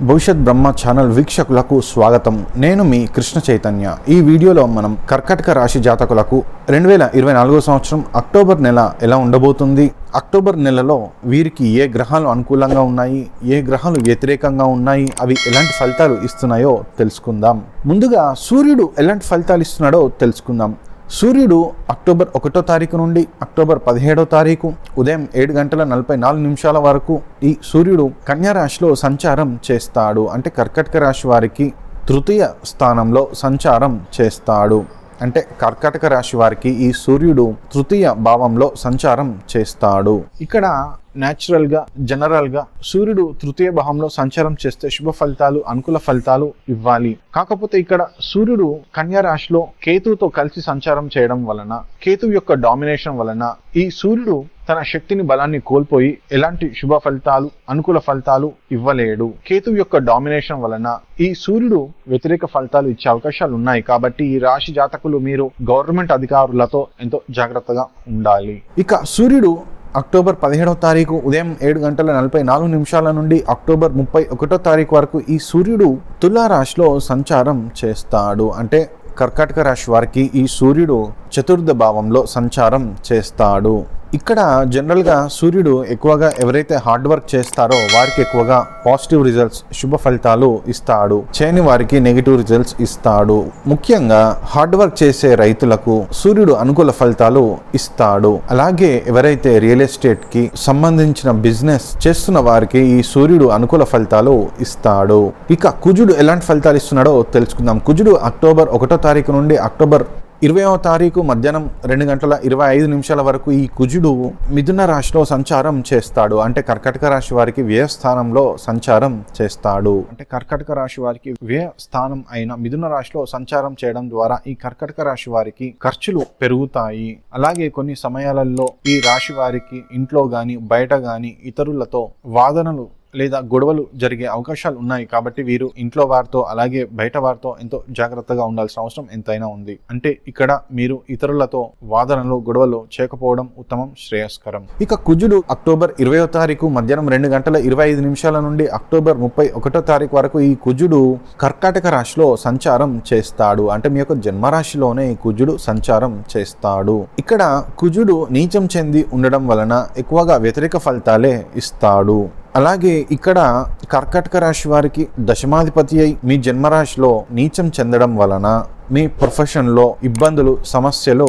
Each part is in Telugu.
భవిష్యత్ బ్రహ్మ ఛానల్ వీక్షకులకు స్వాగతం. నేను మీ కృష్ణ చైతన్య. ఈ వీడియోలో మనం కర్కాటక రాశి జాతకులకు 2024 సంవత్సరం అక్టోబర్ నెల ఎలా ఉండబోతుంది, అక్టోబర్ నెలలో వీరికి ఏ గ్రహాలు అనుకూలంగా ఉన్నాయి, ఏ గ్రహాలు వ్యతిరేకంగా ఉన్నాయి, అవి ఎలాంటి ఫలితాలు ఇస్తున్నాయో తెలుసుకుందాం. ముందుగా సూర్యుడు ఎలాంటి ఫలితాలు ఇస్తున్నాడో తెలుసుకుందాం. సూర్యుడు అక్టోబర్ 1వ తారీఖు నుండి అక్టోబర్ 17వ తారీఖు ఉదయం 7:44 వరకు ఈ సూర్యుడు కన్యా రాశిలో సంచారం చేస్తాడు. అంటే కర్కాటక రాశి వారికి తృతీయ స్థానంలో సంచారం చేస్తాడు. అంటే కర్కాటక రాశి వారికి ఈ సూర్యుడు తృతీయ భావంలో సంచారం చేస్తాడు. ఇక్కడ న్యాచురల్గా జనరల్గా సూర్యుడు తృతీయ భావంలో సంచారం చేస్తే శుభ ఫలితాలు, అనుకూల ఫలితాలు ఇవ్వాలి. కాకపోతే ఇక్కడ సూర్యుడు కన్యా రాశిలో కేతువుతో కలిసి సంచారం చేయడం వలన, కేతువు యొక్క డామినేషన్ వలన ఈ సూర్యుడు తన శక్తిని, బలాన్ని కోల్పోయి ఎలాంటి శుభ ఫలితాలు, అనుకూల ఫలితాలు ఇవ్వలేడు. కేతువు యొక్క డామినేషన్ వలన ఈ సూర్యుడు వ్యతిరేక ఫలితాలు ఇచ్చే అవకాశాలు ఉన్నాయి. కాబట్టి ఈ రాశి జాతకులు మీరు గవర్నమెంట్ అధికారులతో ఎంతో జాగ్రత్తగా ఉండాలి. ఇక సూర్యుడు అక్టోబర్ 17వ తారీఖు ఉదయం 7:44 నుండి అక్టోబర్ 31వ తారీఖు వరకు ఈ సూర్యుడు తులా రాశిలో సంచారం చేస్తాడు. అంటే కర్కాటక రాశి వారికి ఈ సూర్యుడు చతుర్థ భావంలో సంచారం చేస్తాడు. ఇక్కడ జనరల్గా సూర్యుడు ఎక్కువగా ఎవరైతే హార్డ్ వర్క్ చేస్తారో వారికి ఎక్కువగా పాజిటివ్ రిజల్ట్స్, శుభ ఫలితాలు ఇస్తాడు. చేయని వారికి నెగిటివ్ రిజల్ట్స్ ఇస్తాడు. ముఖ్యంగా హార్డ్ వర్క్ చేసే రైతులకు సూర్యుడు అనుకూల ఫలితాలు ఇస్తాడు. అలాగే ఎవరైతే రియల్ ఎస్టేట్ కి సంబంధించిన బిజినెస్ చేస్తున్న వారికి ఈ సూర్యుడు అనుకూల ఫలితాలు ఇస్తాడు. ఇక కుజుడు ఎలాంటి ఫలితాలు ఇస్తున్నాడో తెలుసుకుందాం. కుజుడు అక్టోబర్ 1వ తారీఖు నుండి అక్టోబర్ 20వ తారీఖు మధ్యాహ్నం 2:25 వరకు ఈ కుజుడు మిథున రాశిలో సంచారం చేస్తాడు. అంటే కర్కాటక రాశి వారికి వ్యయ స్థానంలో సంచారం చేస్తాడు. అంటే కర్కాటక రాశి వారికి వ్యయ స్థానం అయిన మిథున రాశిలో సంచారం చేయడం ద్వారా ఈ కర్కాటక రాశి వారికి ఖర్చులు పెరుగుతాయి. అలాగే కొన్ని సమయాలలో ఈ రాశి వారికి ఇంట్లో గాని బయట గాని ఇతరులతో వాదనలు లేదా గొడవలు జరిగే అవకాశాలు ఉన్నాయి. కాబట్టి వీరు ఇంట్లో వారితో అలాగే బయట వారితో ఎంతో జాగ్రత్తగా ఉండాల్సిన అవసరం ఎంతైనా ఉంది. అంటే ఇక్కడ మీరు ఇతరులతో వాదనలు, గొడవలు చేయకపోవడం ఉత్తమం, శ్రేయస్కరం. ఇక కుజుడు అక్టోబర్ 20వ తారీఖు మధ్యాహ్నం 2:25 నుండి అక్టోబర్ 31వ తారీఖు వరకు ఈ కుజుడు కర్కాటక రాశిలో సంచారం చేస్తాడు. అంటే మీ యొక్క జన్మరాశిలోనే ఈ కుజుడు సంచారం చేస్తాడు. ఇక్కడ కుజుడు నీచం చెంది ఉండడం వలన ఎక్కువగా వ్యతిరేక ఫలితాలే ఇస్తాడు. అలాగే ఇక్కడ కర్కాటక రాశి వారికి దశమాధిపతి అయి మీ జన్మరాశిలో నీచం చెందడం వలన మీ ప్రొఫెషన్లో ఇబ్బందులు, సమస్యలు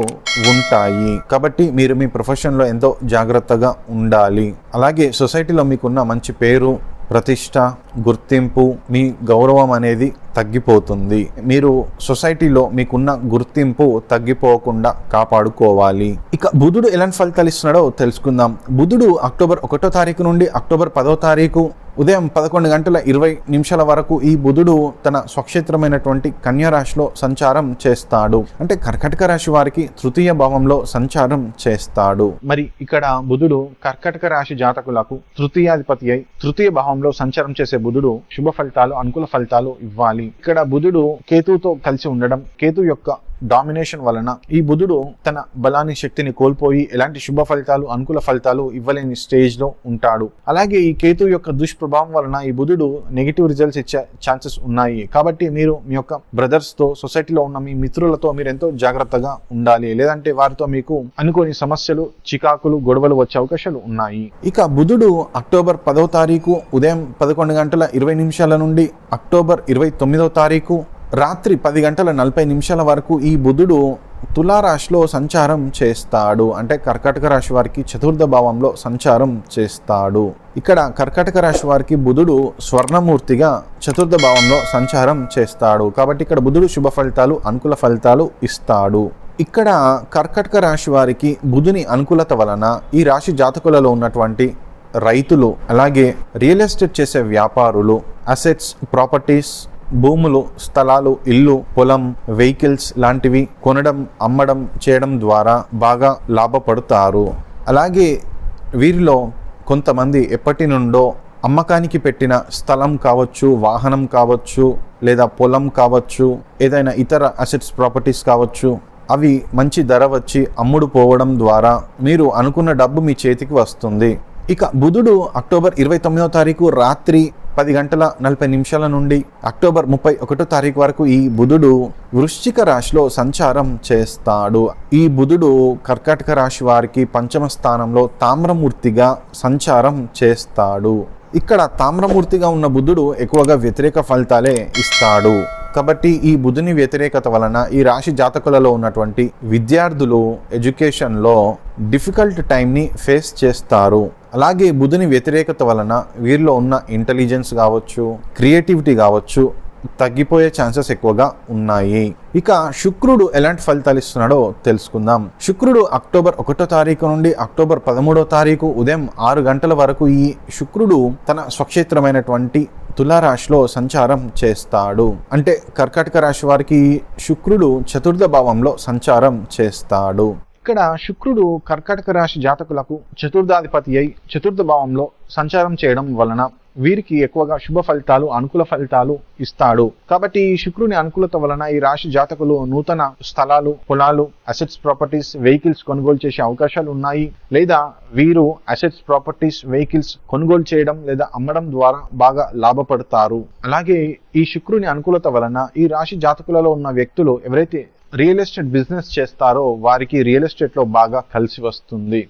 ఉంటాయి. కాబట్టి మీరు మీ ప్రొఫెషన్లో ఎంతో జాగ్రత్తగా ఉండాలి. అలాగే సొసైటీలో మీకున్న మంచి పేరు, ప్రతిష్ట, గుర్తింపు, మీ గౌరవం అనేది తగ్గిపోతుంది. మీరు సొసైటీలో మీకున్న గుర్తింపు తగ్గిపోకుండా కాపాడుకోవాలి. ఇక బుధుడు ఎలాంటి ఫలితాలు ఇస్తున్నాడో తెలుసుకుందాం. బుధుడు అక్టోబర్ 1వ తారీఖు నుండి అక్టోబర్ 10వ తారీఖు ఉదయం 11:20 వరకు ఈ బుధుడు తన స్వక్షేత్రమైనటువంటి కన్యా రాశిలో సంచారం చేస్తాడు. అంటే కర్కాటక రాశి వారికి తృతీయ భావంలో సంచారం చేస్తాడు. మరి ఇక్కడ బుధుడు కర్కాటక రాశి జాతకులకు తృతీయాధిపతి అయి తృతీయ భావంలో సంచారం చేసే బుధుడు శుభ ఫలితాలు, అనుకూల ఫలితాలు ఇవ్వాలి. ఇక్కడ బుధుడు కేతువుతో కలిసి ఉండడం, కేతు యొక్క డామినేషన్ వలన ఈ బుధుడు తన బలాన్ని, శక్తిని కోల్పోయి ఎలాంటి శుభ ఫలితాలు, అనుకూల ఫలితాలు ఇవ్వలేని స్టేజ్ లో ఉంటాడు. అలాగే ఈ కేతు యొక్క దుష్ప్రభావం వలన ఈ బుధుడు నెగిటివ్ రిజల్ట్స్ ఇచ్చే ఛాన్సెస్ ఉన్నాయి. కాబట్టి మీరు మీ యొక్క బ్రదర్స్ తో, సొసైటీలో ఉన్న మీ మిత్రులతో మీరు ఎంతో జాగ్రత్తగా ఉండాలి. లేదంటే వారితో మీకు అనుకోని సమస్యలు, చికాకులు, గొడవలు వచ్చే అవకాశాలు ఉన్నాయి. ఇక బుధుడు అక్టోబర్ 10వ తారీఖు ఉదయం 11:20 నుండి అక్టోబర్ 29వ తారీఖు రాత్రి 10:40 వరకు ఈ బుధుడు తులారాశిలో సంచారం చేస్తాడు. అంటే కర్కాటక రాశి వారికి చతుర్థ భావంలో సంచారం చేస్తాడు. ఇక్కడ కర్కాటక రాశి వారికి బుధుడు స్వర్ణమూర్తిగా చతుర్థ భావంలో సంచారం చేస్తాడు. కాబట్టి ఇక్కడ బుధుడు శుభ ఫలితాలు, అనుకూల ఫలితాలు ఇస్తాడు. ఇక్కడ కర్కాటక రాశి వారికి బుధుని అనుకూలత వలన ఈ రాశి జాతకులలో ఉన్నటువంటి రైతులు, అలాగే రియల్ ఎస్టేట్ చేసే వ్యాపారులు, అసెట్స్, ప్రాపర్టీస్, భూములు, స్థలాలు, ఇల్లు, పొలం, వెహికల్స్ లాంటివి కొనడం, అమ్మడం చేయడం ద్వారా బాగా లాభపడతారు. అలాగే వీరిలో కొంతమంది ఎప్పటి నుండో అమ్మకానికి పెట్టిన స్థలం కావచ్చు, వాహనం కావచ్చు, లేదా పొలం కావచ్చు, ఏదైనా ఇతర అసెట్స్, ప్రాపర్టీస్ కావచ్చు, అవి మంచి ధర వచ్చి అమ్ముడు పోవడం ద్వారా మీరు అనుకున్న డబ్బు మీ చేతికి వస్తుంది. ఇక బుధుడు అక్టోబర్ 29వ తారీఖు రాత్రి 10:40 నుండి అక్టోబర్ 31 తారీఖు వరకు ఈ బుధుడు వృశ్చిక రాశిలో సంచారం చేస్తాడు. ఈ బుధుడు కర్కాటక రాశి వారికి పంచమ స్థానంలో తామ్రమూర్తిగా సంచారం చేస్తాడు. ఇక్కడ తామ్రమూర్తిగా ఉన్న బుధుడు ఎక్కువగా వ్యతిరేక ఫలితాలే ఇస్తాడు. కాబట్టి ఈ బుధుని వ్యతిరేకత వలన ఈ రాశి జాతకులలో ఉన్నటువంటి విద్యార్థులు ఎడ్యుకేషన్లో డిఫికల్ట్ టైంని ఫేస్ చేస్తారు. అలాగే బుధుని వ్యతిరేకత వలన వీరిలో ఉన్న ఇంటెలిజెన్స్ కావచ్చు, క్రియేటివిటీ కావచ్చు తగ్గిపోయే ఛాన్సెస్ ఎక్కువగా ఉన్నాయి. ఇక శుక్రుడు ఎలాంటి ఫలితాలు ఇస్తున్నాడో తెలుసుకుందాం. శుక్రుడు అక్టోబర్ 1 తారీఖు నుండి అక్టోబర్ 13 తారీఖు ఉదయం 6 గంటల వరకు ఈ శుక్రుడు తన స్వక్షేత్రమైనటువంటి తులారాశిలో సంచారం చేస్తాడు. అంటే కర్కాటక రాశి వారికి శుక్రుడు చతుర్థ భావంలో సంచారం చేస్తాడు. ఇక్కడ శుక్రుడు కర్కాటక రాశి జాతకులకు చతుర్థాధిపతి అయి చతుర్థ భావంలో సంచారం చేయడం వలన వీరికి ఎక్కువగా శుభ ఫలితాలు, అనుకూల ఫలితాలు ఇస్తాడు. కాబట్టి ఈ శుక్రుని అనుకూలత వలన ఈ రాశి జాతకులు నూతన స్థలాలు, పొలాలు, అసెట్స్, ప్రాపర్టీస్, వెహికల్స్ కొనుగోలు చేసే అవకాశాలు ఉన్నాయి. లేదా వీరు అసెట్స్, ప్రాపర్టీస్, వెహికల్స్ కొనుగోలు చేయడం లేదా అమ్మడం ద్వారా బాగా లాభపడతారు. అలాగే ఈ శుక్రుని అనుకూలత వలన ఈ రాశి జాతకులలో ఉన్న వ్యక్తులు ఎవరైతే రియల్ ఎస్టేట్ బిజినెస్ చేస్తారో వారికి రియల్ ఎస్టేట్లో బాగా కలిసి వస్తుంది.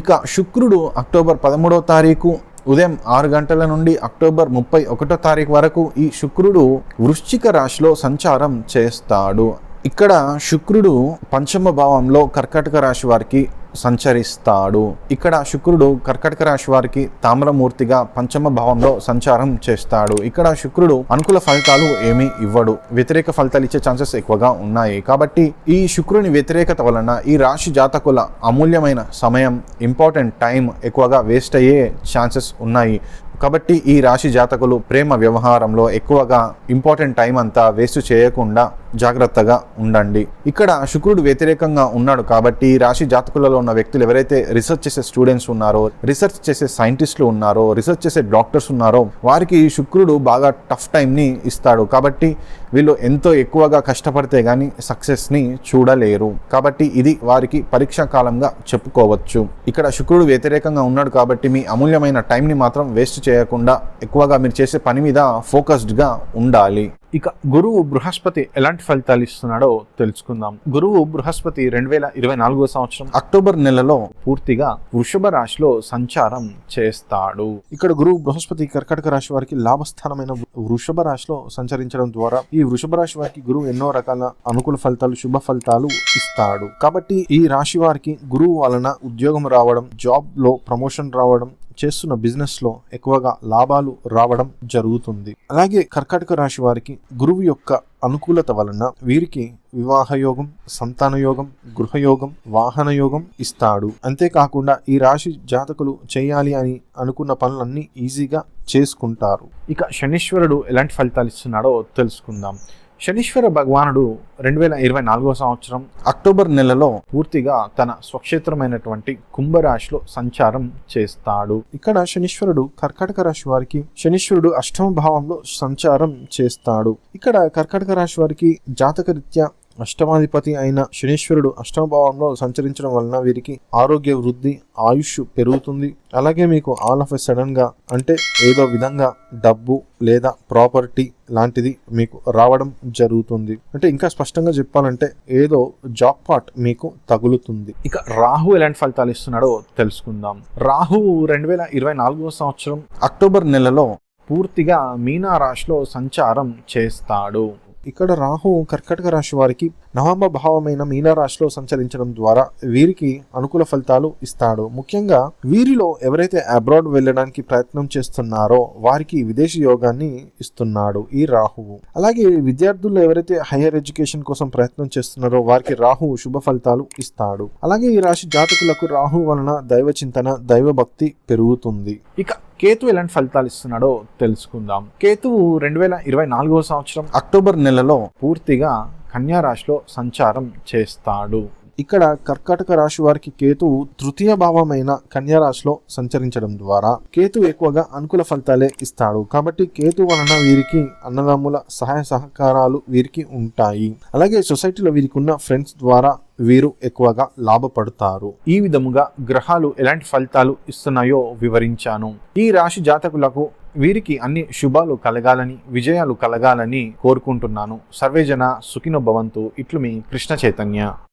ఇక శుక్రుడు అక్టోబర్ 13 తారీఖు ఉదయం 6 గంటల నుండి అక్టోబర్ 31 తారీఖు వరకు ఈ శుక్రుడు వృశ్చిక రాశిలో సంచారం చేస్తాడు. ఇక్కడ శుక్రుడు పంచమ భావంలో కర్కాటక రాశి వారికి సంచరిస్తాడు. ఇక్కడ శుక్రుడు కర్కాటక రాశి వారికి తామ్రమూర్తిగా పంచమ భావంలో సంచారం చేస్తాడు. ఇక్కడ శుక్రుడు అనుకూల ఫలితాలు ఏమీ ఇవ్వడు, వ్యతిరేక ఫలితాలు ఇచ్చే ఛాన్సెస్ ఎక్కువగా ఉన్నాయి. కాబట్టి ఈ శుక్రుని వ్యతిరేకత వలన ఈ రాశి జాతకుల అమూల్యమైన సమయం, ఇంపార్టెంట్ టైం ఎక్కువగా వేస్ట్ అయ్యే ఛాన్సెస్ ఉన్నాయి. కాబట్టి ఈ రాశి జాతకులు ప్రేమ వ్యవహారంలో ఎక్కువగా ఇంపార్టెంట్ టైం అంతా వేస్ట్ చేయకుండా జాగ్రత్తగా ఉండండి. ఇక్కడ శుక్రుడు వ్యతిరేకంగా ఉన్నాడు కాబట్టి ఈ రాశి జాతకులలో ఉన్న వ్యక్తులు ఎవరైతే రీసెర్చ్ చేసే స్టూడెంట్స్ ఉన్నారో, రీసెర్చ్ చేసే సైంటిస్టులు ఉన్నారో, రీసెర్చ్ చేసే డాక్టర్స్ ఉన్నారో వారికి ఈ శుక్రుడు బాగా టఫ్ టైంని ఇస్తాడు. కాబట్టి వీళ్ళు ఎంతో ఎక్కువగా కష్టపడితే కానీ సక్సెస్ని చూడలేరు. కాబట్టి ఇది వారికి పరీక్షా కాలంగా చెప్పుకోవచ్చు. ఇక్కడ శుక్రుడు వ్యతిరేకంగా ఉన్నాడు కాబట్టి మీ అమూల్యమైన టైంని మాత్రం వేస్ట్ చేయకుండా ఎక్కువగా మీరు చేసే పని మీద ఫోకస్డ్గా ఉండాలి. ఇక గురువు బృహస్పతి ఎలాంటి ఫలితాలు ఇస్తున్నాడో తెలుసుకుందాం. గురువు బృహస్పతి 2024 సంవత్సరం అక్టోబర్ నెలలో పూర్తిగా వృషభ రాశిలో సంచారం చేస్తాడు. ఇక్కడ గురువు బృహస్పతి కర్కాటక రాశి వారికి లాభస్థానమైన వృషభ రాశిలో సంచరించడం ద్వారా ఈ వృషభ రాశి వారికి గురువు ఎన్నో రకాల అనుకూల ఫలితాలు, శుభ ఫలితాలు ఇస్తాడు. కాబట్టి ఈ రాశి వారికి గురువు వలన ఉద్యోగం రావడం, జాబ్ లో ప్రమోషన్ రావడం, చేస్తున్న బిజినెస్ లో ఎక్కువగా లాభాలు రావడం జరుగుతుంది. అలాగే కర్కాటక రాశి వారికి గురువు యొక్క అనుకూలత వలన వీరికి వివాహ యోగం, సంతాన యోగం, గృహయోగం, వాహన యోగం ఇస్తాడు. అంతేకాకుండా ఈ రాశి జాతకులు చేయాలి అని అనుకున్న పనులన్నీ ఈజీగా చేసుకుంటారు. ఇక శనీశ్వరుడు ఎలాంటి ఫలితాలు ఇస్తున్నాడో తెలుసుకుందాం. శనీశ్వర భగవానుడు 2024 సంవత్సరం అక్టోబర్ నెలలో పూర్తిగా తన స్వక్షేత్రమైనటువంటి కుంభరాశిలో సంచారం చేస్తాడు. ఇక్కడ శనీశ్వరుడు కర్కాటక రాశి వారికి శనీశ్వరుడు అష్టమ భావంలో సంచారం చేస్తాడు. ఇక్కడ కర్కాటక రాశి వారికి జాతకరీత్యా అష్టమాధిపతి అయిన శనీశ్వరుడు అష్టమ భావంలో సంచరించడం వలన వీరికి ఆరోగ్య వృద్ధి, ఆయుష్ పెరుగుతుంది. అలాగే మీకు ఆల్ ఆఫ్ ఎ సడన్ గా అంటే ఏదో విధంగా డబ్బు లేదా ప్రాపర్టీ లాంటిది మీకు రావడం జరుగుతుంది. అంటే ఇంకా స్పష్టంగా చెప్పాలంటే ఏదో జాక్ పాట్ మీకు తగులుతుంది. ఇక రాహు ఎలాంటి ఫలితాలు ఇస్తున్నాడో తెలుసుకుందాం. రాహు 2024 సంవత్సరం అక్టోబర్ నెలలో పూర్తిగా మీనా రాశిలో సంచారం చేస్తాడు. ఇక్కడ రాహు కర్కాటక రాశి వారికి నవమ భావమైన మీనరాశిలో సంచరించడం ద్వారా వీరికి అనుకూల ఫలితాలు ఇస్తాడు. ముఖ్యంగా వీరిలో ఎవరైతే అబ్రాడ్ వెళ్ళడానికి ప్రయత్నం చేస్తున్నారో వారికి విదేశీ యోగాన్ని ఇస్తున్నాడు ఈ రాహువు. అలాగే విద్యార్థులు ఎవరైతే హైయర్ ఎడ్యుకేషన్ కోసం ప్రయత్నం చేస్తున్నారో వారికి రాహువు శుభ ఫలితాలు ఇస్తాడు. అలాగే ఈ రాశి జాతకులకు రాహు వలన దైవ చింతన, దైవ భక్తి పెరుగుతుంది. ఇక కేతు ఎలాంటి ఫలితాలు ఇస్తున్నాడో తెలుసుకుందాం. కేతువు 2024 సంవత్సరం అక్టోబర్ నెలలో పూర్తిగా కన్యా రాశిలో సంచారం చేస్తాడు. ఇక్కడ కర్కాటక రాశి వారికి కేతువు తృతీయ భావమైన కన్యా రాశిలో సంచరించడం ద్వారా కేతు ఎక్కువగా అనుకూల ఫలితాలే ఇస్తాడు. కాబట్టి కేతు వలన వీరికి అన్నదమ్ముల సహాయ సహకారాలు వీరికి ఉంటాయి. అలాగే సొసైటీలో వీరికి ఉన్న ఫ్రెండ్స్ ద్వారా వీరు ఎక్కువగా లాభపడతారు. ఈ విధముగా గ్రహాలు ఎలాంటి ఫలితాలు ఇస్తున్నాయో వివరించాను. ఈ రాశి జాతకులకు వీరికి అన్ని శుభాలు కలగాలని, విజయాలు కలగాలని కోరుకుంటున్నాను. సర్వేజన సుఖినో భవంతు. ఇట్లు మీ కృష్ణ చైతన్య.